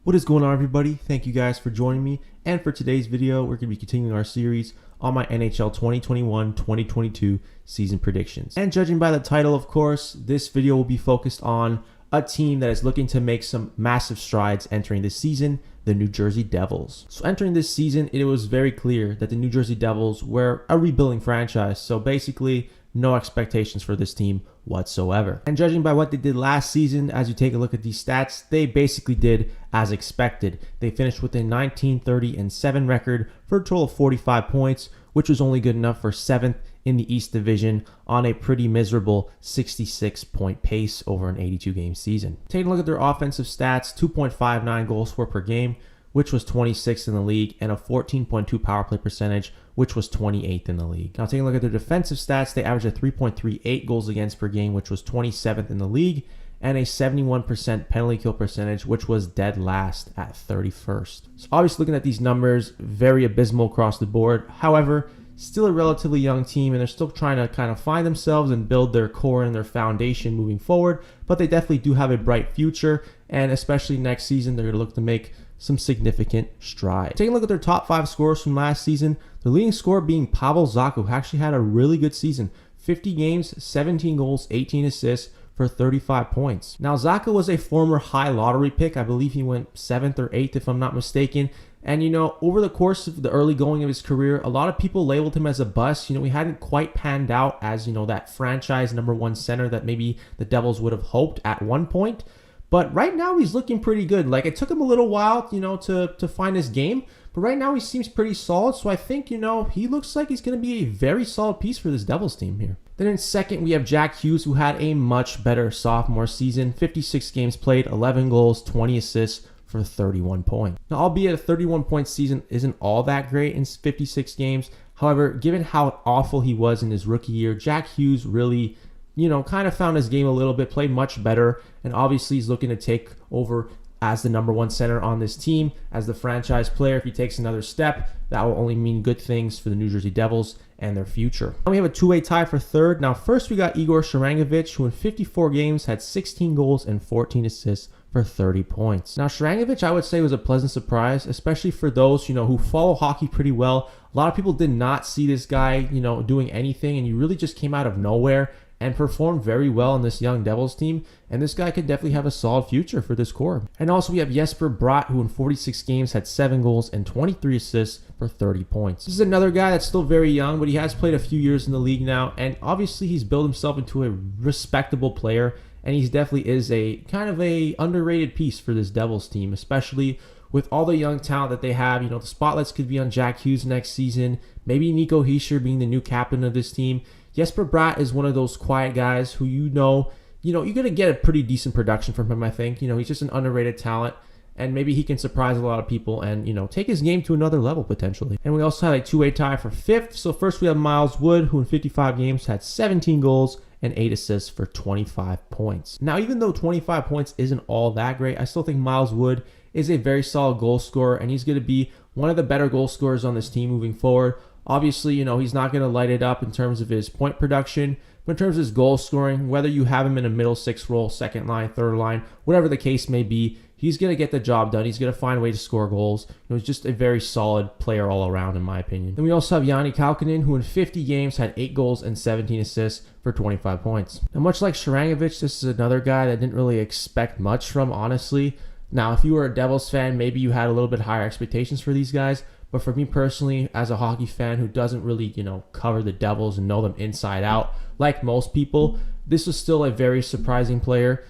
What is going on, everybody? Thank you guys for joining me. And for today's video, we're going to be continuing our series on my NHL 2021-2022 season predictions. And judging by the title, of course, this video will be focused on a team that is looking to make some massive strides entering this season, the New Jersey Devils. So entering this season, it was very clear that the New Jersey Devils were a rebuilding franchise. So basically, no expectations for this team whatsoever. And judging by what they did last season, as you take a look at these stats, they basically did as expected. They finished with a 19-30-7 record for a total of 45 points, which was only good enough for 7th in the East Division on a pretty miserable 66-point pace over an 82-game season. Taking a look at their offensive stats, 2.59 goals for per game, which was 26th in the league, and a 14.2 power play percentage, which was 28th in the league. Now taking a look at their defensive stats, they averaged a 3.38 goals against per game, which was 27th in the league, and a 71% penalty kill percentage, which was dead last at 31st. So obviously looking at these numbers, very abysmal across the board. However, still a relatively young team, and they're still trying to kind of find themselves and build their core and their foundation moving forward, but they definitely do have a bright future, and especially next season, they're going to look to make some significant strides. Taking a look at their top 5 scorers from last season, the leading scorer being Pablo Zaka, who actually had a really good season. 50 games, 17 goals, 18 assists for 35 points. Now, Zaka was a former high lottery pick. I believe he went 7th or 8th, if I'm not mistaken. And, over the course of the early going of his career, a lot of people labeled him as a bust. He hadn't quite panned out as, that franchise #1 center that maybe the Devils would have hoped at one point. But right now, he's looking pretty good. Like, it took him a little while, to find his game. But right now, he seems pretty solid. So I think, he looks like he's going to be a very solid piece for this Devils team here. Then in second, we have Jack Hughes, who had a much better sophomore season. 56 games played, 11 goals, 20 assists for 31 points. Now, albeit a 31-point season isn't all that great in 56 games. However, given how awful he was in his rookie year, Jack Hughes really kind of found his game a little bit, played much better, and obviously he's looking to take over as the #1 center on this team, as the franchise player. If he takes another step, that will only mean good things for the New Jersey Devils and their future. Now we have a two-way tie for third. Now first we got Igor Sharangavitch, who in 54 games had 16 goals and 14 assists for 30 points. Now Sharangavitch, I would say, was a pleasant surprise, especially for those, who follow hockey pretty well. A lot of people did not see this guy, doing anything, and he really just came out of nowhere and performed very well in this young Devils team, and this guy could definitely have a solid future for this core. And also we have Jesper Bratt, who in 46 games had 7 goals and 23 assists for 30 points. This is another guy that's still very young, but he has played a few years in the league now, and obviously he's built himself into a respectable player, and he definitely is a kind of a underrated piece for this Devils team, especially with all the young talent that they have. The spotlights could be on Jack Hughes next season, maybe Nico Hischier being the new captain of this team. Jesper Bratt is one of those quiet guys who you're going to get a pretty decent production from him, I think. He's just an underrated talent, and maybe he can surprise a lot of people and, take his game to another level potentially. And we also have a two-way tie for fifth. So first we have Miles Wood, who in 55 games had 17 goals and 8 assists for 25 points. Now, even though 25 points isn't all that great, I still think Miles Wood is a very solid goal scorer, and he's going to be one of the better goal scorers on this team moving forward. Obviously, he's not going to light it up in terms of his point production, but in terms of his goal scoring, whether you have him in a middle six role, second line, third line, whatever the case may be, he's going to get the job done. He's going to find a way to score goals. He's just a very solid player all around, in my opinion. Then we also have Jani Kalkanin, who in 50 games had 8 goals and 17 assists for 25 points. Now, much like Sharangavitch, this is another guy that didn't really expect much from, honestly. Now, if you were a Devils fan, maybe you had a little bit higher expectations for these guys. But for me personally, as a hockey fan who doesn't really, cover the Devils and know them inside out, like most people, this was still a very surprising player.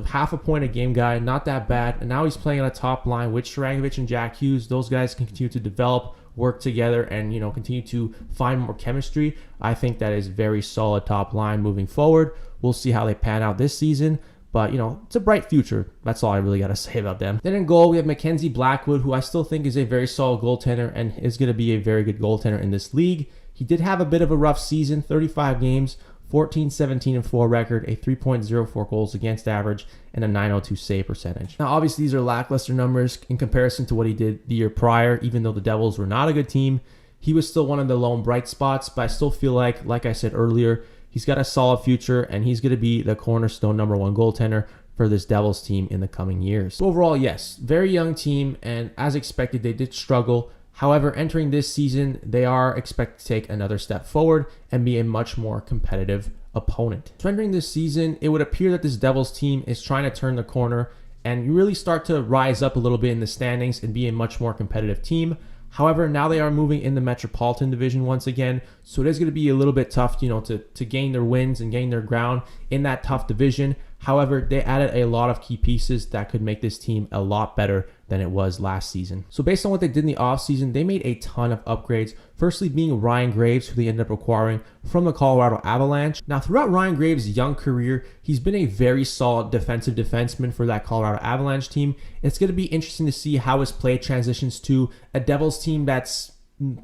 Half a point a game guy, not that bad. And now he's playing on a top line with Sharangavitch and Jack Hughes. Those guys can continue to develop, work together, and, continue to find more chemistry. I think that is very solid top line moving forward. We'll see how they pan out this season. But, it's a bright future. That's all I really got to say about them. Then in goal, we have Mackenzie Blackwood, who I still think is a very solid goaltender and is going to be a very good goaltender in this league. He did have a bit of a rough season, 35 games, 14-17-4 record, a 3.04 goals against average, and a 902 save percentage. Now, obviously, these are lackluster numbers in comparison to what he did the year prior. Even though the Devils were not a good team, he was still one of the lone bright spots, but I still feel like I said earlier, he's got a solid future, and he's going to be the cornerstone #1 goaltender for this Devils team in the coming years. So overall, yes, very young team, and as expected, they did struggle. However, entering this season, they are expected to take another step forward and be a much more competitive opponent. So entering this season, it would appear that this Devils team is trying to turn the corner and really start to rise up a little bit in the standings and be a much more competitive team. However, now they are moving in the Metropolitan division once again, so it is going to be a little bit tough, to gain their wins and gain their ground in that tough division. However, they added a lot of key pieces that could make this team a lot better than it was last season. So based on what they did in the offseason, they made a ton of upgrades. Firstly being Ryan Graves, who they ended up acquiring from the Colorado Avalanche. Now, throughout Ryan Graves' young career, he's been a very solid defensive defenseman for that Colorado Avalanche team. It's going to be interesting to see how his play transitions to a Devils team that's,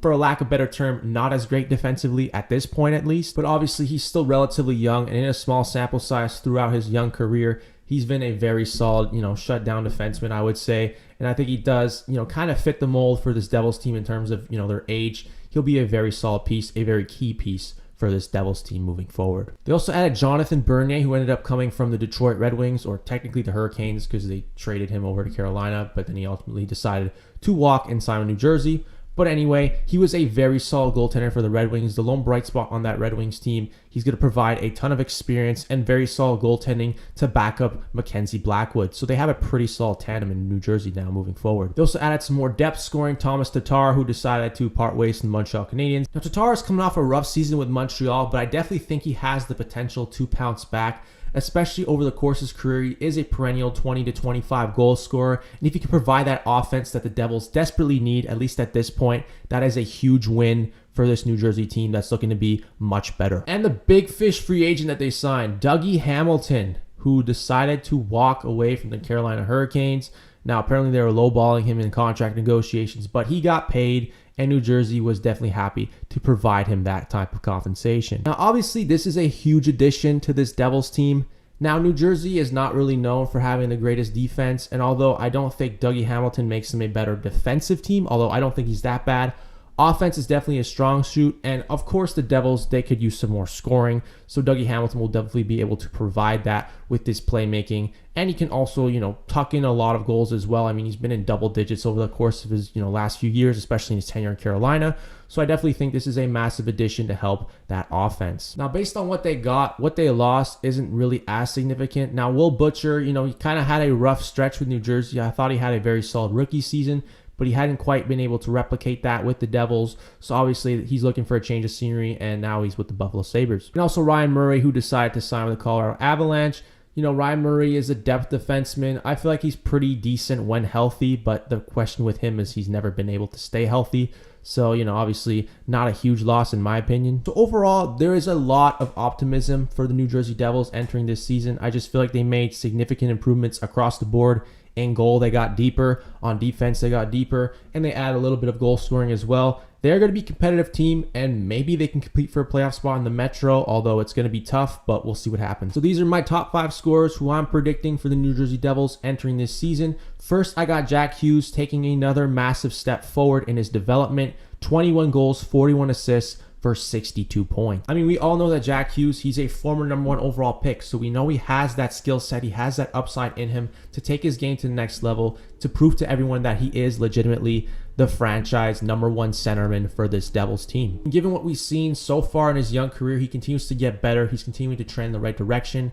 for a lack of a better term, not as great defensively at this point at least. But obviously he's still relatively young, and in a small sample size throughout his young career, he's been a very solid, shutdown defenseman, I would say. And I think he does, kind of fit the mold for this Devils team in terms of, their age. He'll be a very solid piece, a very key piece for this Devils team moving forward. They also added Jonathan Bernier, who ended up coming from the Detroit Red Wings, or technically the Hurricanes, because they traded him over to Carolina, but then he ultimately decided to walk and sign with New Jersey. But anyway, he was a very solid goaltender for the Red Wings, the lone bright spot on that Red Wings team. He's going to provide a ton of experience and very solid goaltending to back up Mackenzie Blackwood. So they have a pretty solid tandem in New Jersey now moving forward. They also added some more depth scoring. Thomas Tatar, who decided to part ways from the Montreal Canadiens. Now, Tatar is coming off a rough season with Montreal, but I definitely think he has the potential to pounce back, especially over the course of his career. He is a perennial 20 to 25 goal scorer, and if he can provide that offense that the Devils desperately need, at least at this point, that is a huge win for this New Jersey team that's looking to be much better. And the big fish free agent that they signed, Dougie Hamilton, who decided to walk away from the Carolina Hurricanes. Now, apparently they were lowballing him in contract negotiations, but he got paid, and New Jersey was definitely happy to provide him that type of compensation. Now, obviously, this is a huge addition to this Devils team. Now, New Jersey is not really known for having the greatest defense, and although I don't think Dougie Hamilton makes them a better defensive team, although I don't think he's that bad, offense is definitely a strong suit, and of course the Devils, they could use some more scoring, so Dougie Hamilton will definitely be able to provide that with this playmaking, and he can also, tuck in a lot of goals as well. I mean, he's been in double digits over the course of his, last few years, especially in his tenure in Carolina, so I definitely think this is a massive addition to help that offense. Now, based on what they got, what they lost isn't really as significant. Now, Will Butcher, he kind of had a rough stretch with New Jersey. I thought he had a very solid rookie season, but he hadn't quite been able to replicate that with the Devils. So obviously he's looking for a change of scenery, and now he's with the Buffalo Sabres. And also Ryan Murray, who decided to sign with the Colorado Avalanche. Ryan Murray is a depth defenseman. I feel like he's pretty decent when healthy, but the question with him is he's never been able to stay healthy. So, obviously not a huge loss in my opinion. So overall, there is a lot of optimism for the New Jersey Devils entering this season. I just feel like they made significant improvements across the board. In goal, they got deeper. On defense, they got deeper. And they add a little bit of goal scoring as well. They're going to be a competitive team, and maybe they can compete for a playoff spot in the Metro, although it's going to be tough, but we'll see what happens. So these are my top 5 scorers who I'm predicting for the New Jersey Devils entering this season. First, I got Jack Hughes taking another massive step forward in his development. 21 goals, 41 assists for 62 points. I mean, we all know that Jack Hughes, he's a former #1 overall pick, so we know he has that skill set, he has that upside in him to take his game to the next level, to prove to everyone that he is legitimately the franchise #1 centerman for this Devils team. Given what we've seen so far in his young career, he continues to get better. He's continuing to trend in the right direction.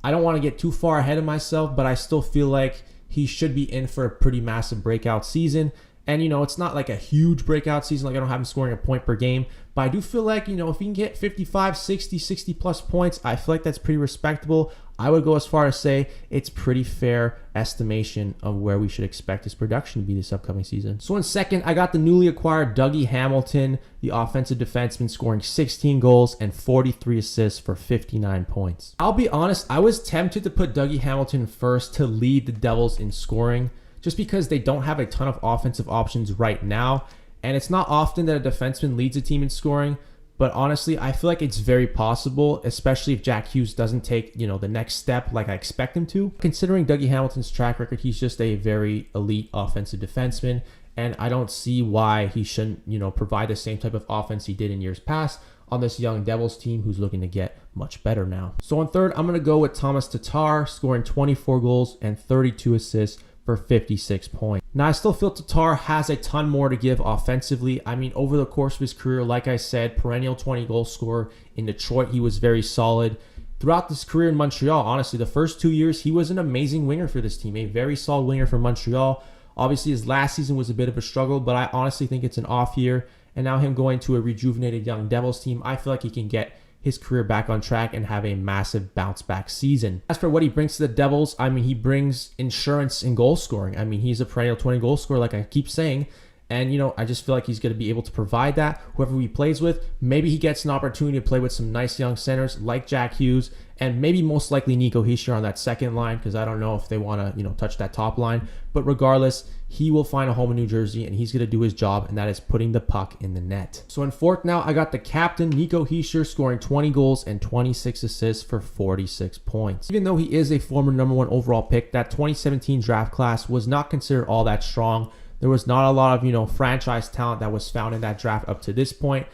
I don't want to get too far ahead of myself, but I still feel like he should be in for a pretty massive breakout season. And, it's not like a huge breakout season. Like, I don't have him scoring a point per game. But I do feel like, if he can get 55, 60 plus points, I feel like that's pretty respectable. I would go as far as say it's pretty fair estimation of where we should expect his production to be this upcoming season. So in second, I got the newly acquired Dougie Hamilton, the offensive defenseman, scoring 16 goals and 43 assists for 59 points. I'll be honest, I was tempted to put Dougie Hamilton first to lead the Devils in scoring, just because they don't have a ton of offensive options right now. And it's not often that a defenseman leads a team in scoring. But honestly, I feel like it's very possible, especially if Jack Hughes doesn't take, the next step like I expect him to. Considering Dougie Hamilton's track record, he's just a very elite offensive defenseman. And I don't see why he shouldn't, provide the same type of offense he did in years past. on this young Devils team who's looking to get much better now. So on third, I'm going to go with Thomas Tatar, scoring 24 goals and 32 assists for 56 points. Now, I still feel Tatar has a ton more to give offensively. I mean, over the course of his career, like I said, perennial 20-goal scorer. In Detroit, he was very solid. Throughout his career in Montreal, honestly, the first 2 years, he was an amazing winger for this team, a very solid winger for Montreal. Obviously, his last season was a bit of a struggle, but I honestly think it's an off year. And now him going to a rejuvenated young Devils team, I feel like he can get his career back on track and have a massive bounce back season. As for what he brings to the Devils, I mean, he brings insurance in goal scoring. I mean, he's a perennial 20-goal scorer, like I keep saying. And, you know, I just feel like he's going to be able to provide that. Whoever he plays with, maybe he gets an opportunity to play with some nice young centers like Jack Hughes and maybe most likely Nico Hischier on that second line, because I don't know if they want to, you know, touch that top line. But regardless, he will find a home in New Jersey and he's going to do his job, and that is putting the puck in the net. So in fourth now, I got the captain, Nico Hischier, scoring 20 goals and 26 assists for 46 points. Even though he is a former #1 overall pick, that 2017 draft class was not considered all that strong. There was not a lot of, you know, franchise talent that was found in that draft up to this point.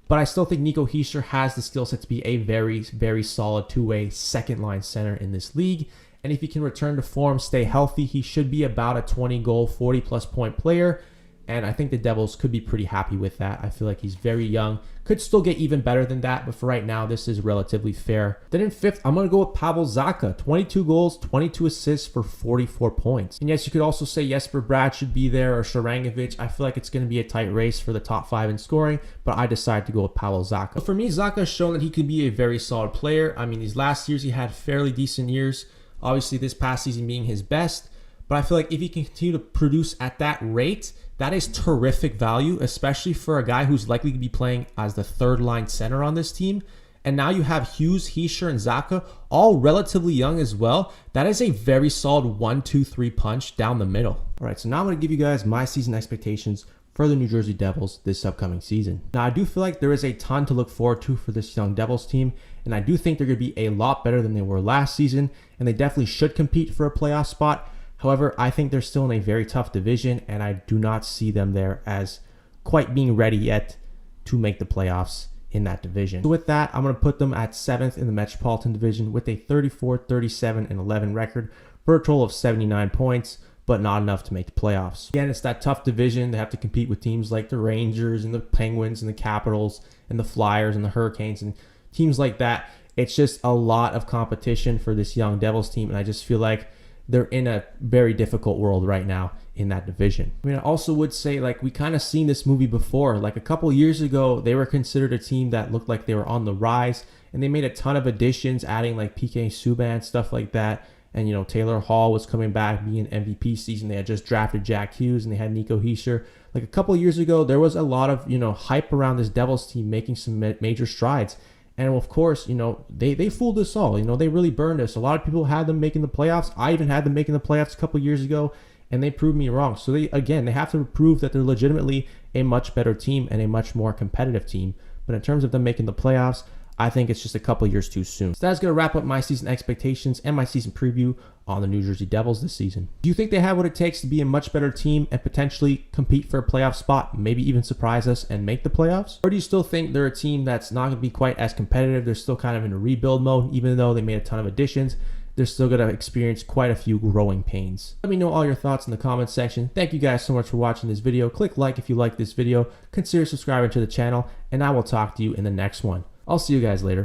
But I still think Nico Hischier has the skill set to be a very, very solid two-way second-line center in this league. And if he can return to form, stay healthy, he should be about a 20-goal, 40-plus point player. And I think the Devils could be pretty happy with that. I feel like he's very young. Could still get even better than that, but for right now, this is relatively fair. Then in fifth, I'm going to go with Pablo Zaka. 22 goals, 22 assists for 44 points. And yes, you could also say Jesper Bratt should be there or Sharangavitch. I feel like it's going to be a tight race for the top 5 in scoring, but I decided to go with Pablo Zaka. But for me, Zaka has shown that he could be a very solid player. I mean, these last years, he had fairly decent years. Obviously, this past season being his best. But I feel like if he can continue to produce at that rate, that is terrific value, especially for a guy who's likely to be playing as the third line center on this team. And now you have Hughes, Hischier, and Zaka, all relatively young as well. That is a very solid 1-2-3 punch down the middle. All right, so now I'm going to give you guys my season expectations for the New Jersey Devils this upcoming season. Now, I do feel like there is a ton to look forward to for this young Devils team, and I do think they're going to be a lot better than they were last season, and they definitely should compete for a playoff spot. However, I think they're still in a very tough division, and I do not see them there as quite being ready yet to make the playoffs in that division. So with that, I'm going to put them at 7th in the Metropolitan division with a 34, 37, and 11 record for a total of 79 points, but not enough to make the playoffs. Again, it's that tough division. They have to compete with teams like the Rangers and the Penguins and the Capitals and the Flyers and the Hurricanes and teams like that. It's just a lot of competition for this young Devils team, and I just feel like they're in a very difficult world right now in that division. I mean, I also would say, like, we kind of seen this movie before. Like a couple years ago, they were considered a team that looked like they were on the rise, and they made a ton of additions, adding like PK Subban, stuff like that. And, you know, Taylor Hall was coming back, being MVP season. They had just drafted Jack Hughes, and they had Nico Hischier. Like a couple years ago, there was a lot of, you know, hype around this Devils team making some major strides. And of course, you know, they fooled us all. You know, they really burned us. A lot of people had them making the playoffs. I even had them making the playoffs a couple years ago, and they proved me wrong. So they have to prove that they're legitimately a much better team and a much more competitive team. But in terms of them making the playoffs, I think it's just a couple years too soon. So that's going to wrap up my season expectations and my season preview on the New Jersey Devils this season. Do you think they have what it takes to be a much better team and potentially compete for a playoff spot, maybe even surprise us and make the playoffs? Or do you still think they're a team that's not going to be quite as competitive? They're still kind of in a rebuild mode, even though they made a ton of additions. They're still going to experience quite a few growing pains. Let me know all your thoughts in the comments section. Thank you guys so much for watching this video. Click like if you like this video. Consider subscribing to the channel, and I will talk to you in the next one. I'll see you guys later.